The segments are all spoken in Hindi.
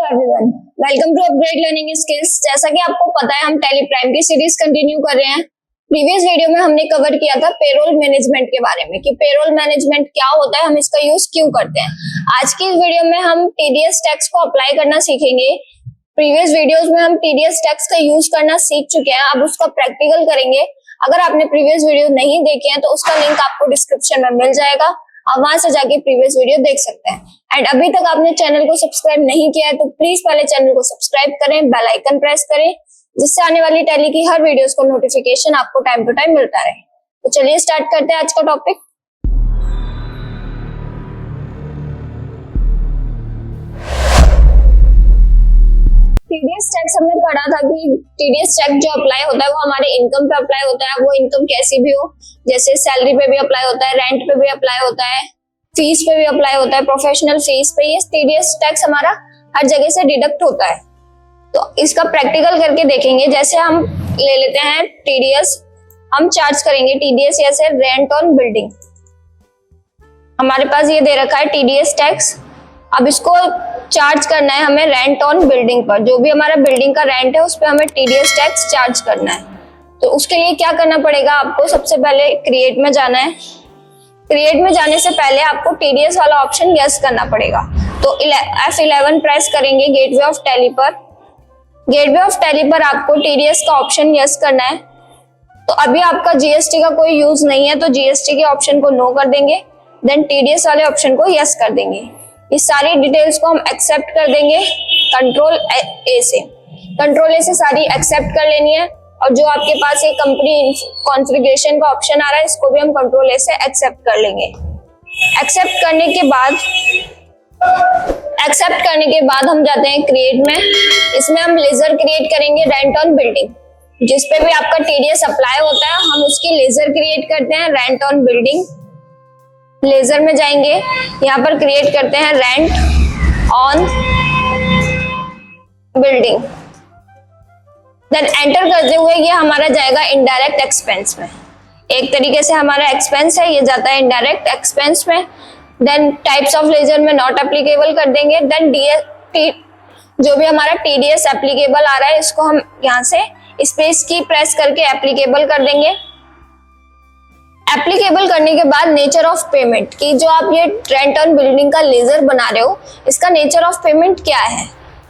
Everyone, welcome to upgrade learning skills. जैसा कि आपको पता है हम टैली प्राइम की सीरीज कंटिन्यू कर रहे हैं। प्रीवियस वीडियो में हमने कवर किया था पेरोल मैनेजमेंट के बारे में कि पेरोल मैनेजमेंट क्या होता है, हम इसका यूज क्यों करते हैं। आज की इस वीडियो में हम टीडीएस टैक्स को अप्लाई करना सीखेंगे। प्रीवियस वीडियोस में हम टीडीएस टैक्स का यूज करना सीख चुके हैं, अब उसका प्रैक्टिकल करेंगे। अगर आपने प्रीवियस वीडियो नहीं देखे हैं तो उसका लिंक आपको डिस्क्रिप्शन में मिल जाएगा, आप वहां से जाके प्रीवियस वीडियो देख सकते हैं। एंड अभी तक आपने चैनल को सब्सक्राइब नहीं किया है तो प्लीज पहले चैनल को सब्सक्राइब करें, बेल आइकन प्रेस करें, जिससे आने वाली टैली की हर वीडियोस को नोटिफिकेशन आपको टाइम टू टाइम मिलता रहे। तो चलिए स्टार्ट करते हैं आज का टॉपिक। टीडीएस टैक्स हमने पढ़ा था कि टीडीएस टैक्स जो अप्लाई होता है वो हमारे इनकम पे अप्लाई होता है। वो इनकम कैसी भी हो, जैसे सैलरी पे भी अप्लाई होता है, रेंट पे भी अप्लाई होता है, फीस पे भी अप्लाई होता है, प्रोफेशनल फीस पे। ये टीडीएस टैक्स हमारा हर जगह से डिडक्ट होता है। तो इसका प्रैक्टिकल करके देखेंगे। जैसे हम ले लेते हैं टीडीएस, हम चार्ज करेंगे टीडीएस जैसे रेंट ऑन बिल्डिंग। हमारे पास ये दे रखा है टीडीएस टैक्स। अब इसको चार्ज करना है हमें रेंट ऑन बिल्डिंग पर। जो भी हमारा बिल्डिंग का रेंट है उस पर हमें टीडीएस टैक्स चार्ज करना है। तो उसके लिए क्या करना पड़ेगा, आपको सबसे पहले क्रिएट में जाना है। क्रिएट में जाने से पहले आपको टीडीएस वाला ऑप्शन यस करना पड़ेगा। तो F11 प्रेस करेंगे गेटवे ऑफ टैली पर। गेटवे ऑफ टैली पर आपको टीडीएस का ऑप्शन यस करना है। तो अभी आपका जीएसटी का कोई यूज नहीं है तो जीएसटी के ऑप्शन को नो कर देंगे, देन टीडीएस वाले ऑप्शन को यस कर देंगे। इस सारी डिटेल्स को हम एक्सेप्ट कर देंगे कंट्रोल ए से। कंट्रोल ए से सारी एक्सेप्ट कर लेनी है। और जो आपके पास ये कंपनी कॉन्फ़िगरेशन का ऑप्शन आ रहा है इसको भी हम कंट्रोल ए से एक्सेप्ट कर लेंगे। एक्सेप्ट करने के बाद हम जाते हैं क्रिएट में। इसमें हम लेजर क्रिएट करेंगे रेंट ऑन बिल्डिंग। जिस पे भी आपका टीडीएस अप्लाई होता है हम उसकी लेजर क्रिएट करते हैं रेंट ऑन बिल्डिंग। लेजर में जाएंगे, यहाँ पर क्रिएट करते हैं rent on building. Then enter करते हुए ये हमारा जाएगा इनडायरेक्ट एक्सपेंस में। एक तरीके से हमारा एक्सपेंस है, ये जाता है इनडायरेक्ट एक्सपेंस में। देन टाइप्स ऑफ लेजर में नॉट एप्लीकेबल कर देंगे। देन जो भी हमारा टीडीएस एप्लीकेबल आ रहा है इसको हम यहाँ से स्पेस की प्रेस करके एप्लीकेबल कर देंगे। एप्लीकेबल करने के बाद नेचर ऑफ पेमेंट की, जो आप ये रेंट ऑन बिल्डिंग का लेजर बना रहे हो इसका नेचर ऑफ पेमेंट क्या है,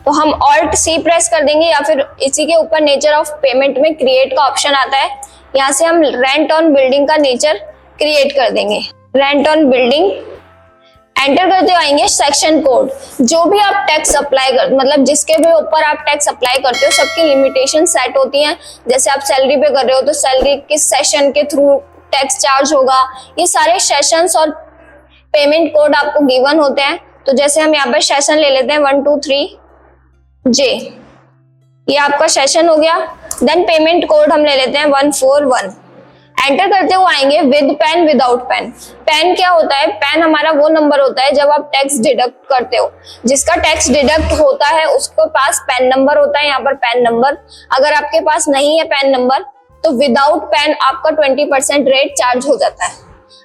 तो हम ऑल्ट सी प्रेस कर देंगे या फिर इसी के ऊपर नेचर ऑफ पेमेंट में क्रिएट का ऑप्शन आता है, यहाँ से हम रेंट ऑन बिल्डिंग का नेचर क्रिएट कर देंगे। रेंट ऑन बिल्डिंग एंटर करते आएंगे सेक्शन कोड। जो भी आप टैक्स अप्लाई कर, मतलब जिसके भी ऊपर आप टैक्स अप्लाई करते हो सबकी लिमिटेशन सेट होती हैं। जैसे आप सैलरी पे कर रहे हो तो सैलरी किस सेशन के थ्रू टैक्स चार्ज होगा, ये सारे सेशंस और पेमेंट कोड आपको गिवन होते हैं। तो जैसे हम यहाँ पर सेशन ले लेते हैं 123J, ये आपका सेशन हो गया। देन पेमेंट कोड हम ले लेते हैं 141। एंटर करते हुए आएंगे with PAN without PAN. PAN क्या होता है, पेन हमारा वो नंबर होता है जब आप टैक्स डिडक्ट करते हो। जिसका टैक्स डिडक्ट होता है उसके पास पेन नंबर होता है, यहाँ पर पेन नंबर। अगर आपके पास नहीं है पेन नंबर तो विदाउट पेन आपका 20% रेट चार्ज हो जाता है।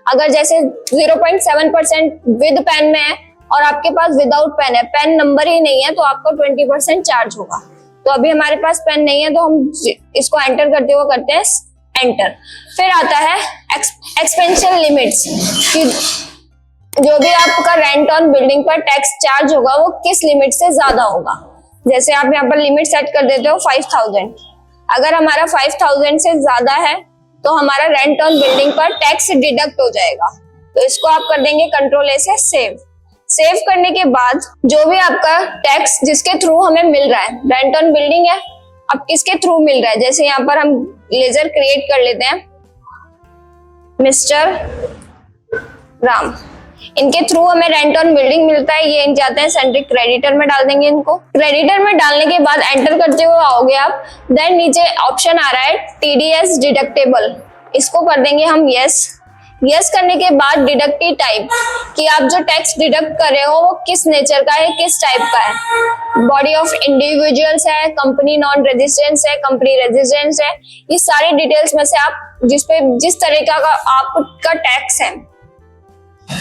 अगर जैसे 0.7% विद पेन में है और आपके पास विदाउट पेन है, पेन नंबर ही नहीं है, तो आपको 20% चार्ज होगा। तो अभी हमारे पास पेन नहीं है तो हम इसको एंटर करते हुए करते हैं एंटर। फिर आता है एक्सपेंशन लिमिट्स कि जो भी आपका रेंट ऑन बिल्डिंग पर टैक्स चार्ज होगा वो किस लिमिट से ज्यादा होगा। जैसे आप यहाँ पर लिमिट सेट कर देते हो 5000। अगर हमारा 5000 से ज्यादा है तो हमारा रेंट ऑन बिल्डिंग पर टैक्स डिडक्ट हो जाएगा। तो इसको आप कर देंगे कंट्रोल ए से सेव। सेव करने के बाद जो भी आपका टैक्स जिसके थ्रू हमें मिल रहा है, रेंट ऑन बिल्डिंग है, अब किसके थ्रू मिल रहा है, जैसे यहाँ पर हम लेजर क्रिएट कर लेते हैं मिस्टर राम, इनके थ्रू हमें रेंट ऑन बिल्डिंग मिलता है। ये जाते हैं सेंट्रिक क्रेडिटर में डाल देंगे इनको। क्रेडिटर में डालने के बाद एंटर करते हुए आओगे आप, देन नीचे ऑप्शन आ रहा है टीडीएस डिडक्टेबल, इसको कर देंगे हम यस। यस करने के बाद डिडक्टिव टाइप कि आप जो टैक्स डिडक्ट कर रहे हो वो किस नेचर का है, किस टाइप का है, बॉडी ऑफ इंडिविजुअल्स है, कंपनी नॉन रेजिडेंस है, कंपनी रेजिडेंस है। ये सारी डिटेल्स में से आप जिस तरीके का आपका टैक्स है,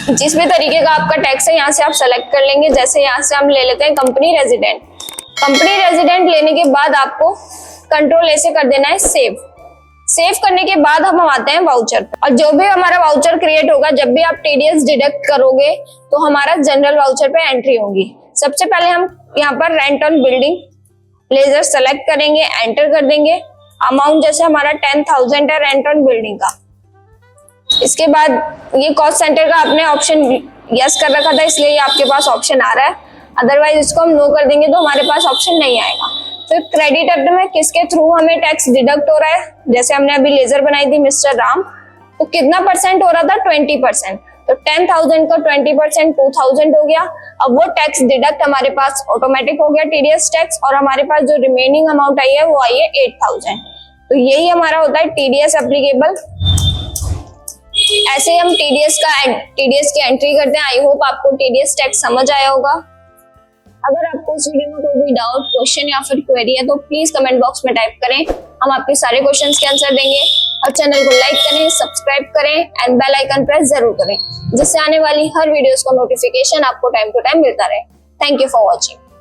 जिस भी तरीके का आपका टैक्स है यहाँ से आप सेलेक्ट कर लेंगे। जैसे यहाँ से हम ले लेते हैं कंपनी रेजिडेंट, कंपनी रेजिडेंट लेने के बाद आपको कंट्रोल ऐसे कर देना है सेव। सेव करने के बाद हम आते हैं वाउचर पे, और जो भी हमारा वाउचर क्रिएट होगा, जब भी आप टीडीएस डिडक्ट करोगे तो हमारा जनरल वाउचर पे एंट्री होगी। सबसे पहले हम यहाँ पर rent on building ledger select करेंगे, एंटर कर देंगे। अमाउंट जैसे हमारा 10,000 है रेंट ऑन बिल्डिंग का। इसके बाद ये कॉस्ट सेंटर का आपने ऑप्शन यस कर रखा था, इसलिए ये आपके पास ऑप्शन आ रहा है। अदरवाइज इसको हम नो कर देंगे तो हमारे पास ऑप्शन नहीं आएगा। फिर क्रेडिटर में किसके थ्रू हमें टैक्स डिडक्ट हो रहा है, जैसे हमने अभी लेजर बनाई थी मिस्टर राम, तो कितना परसेंट हो रहा था, 20%। तो 10,000 का 20% 2,000 हो गया। अब वो टैक्स डिडक्ट हमारे पास ऑटोमेटिक हो गया टीडीएस टैक्स, और हमारे पास जो रिमेनिंग अमाउंट आई है वो आई है 8,000। तो यही हमारा होता है टीडीएस एप्लीकेबल। ऐसे ही हम टीडीएस की एंट्री करते हैं। आई होप आपको टीडीएस टैक्स समझ आया होगा। अगर आपको इस वीडियो में कोई भी डाउट, क्वेश्चन या फिर क्वेरी है तो प्लीज कमेंट बॉक्स में टाइप करें, हम आपके सारे क्वेश्चंस के आंसर देंगे। और चैनल को लाइक करें, सब्सक्राइब करें एंड बेल आइकन प्रेस जरूर करें, जिससे आने वाली हर वीडियोस को नोटिफिकेशन आपको टाइम टू टाइम मिलता रहे। Thank you for watching.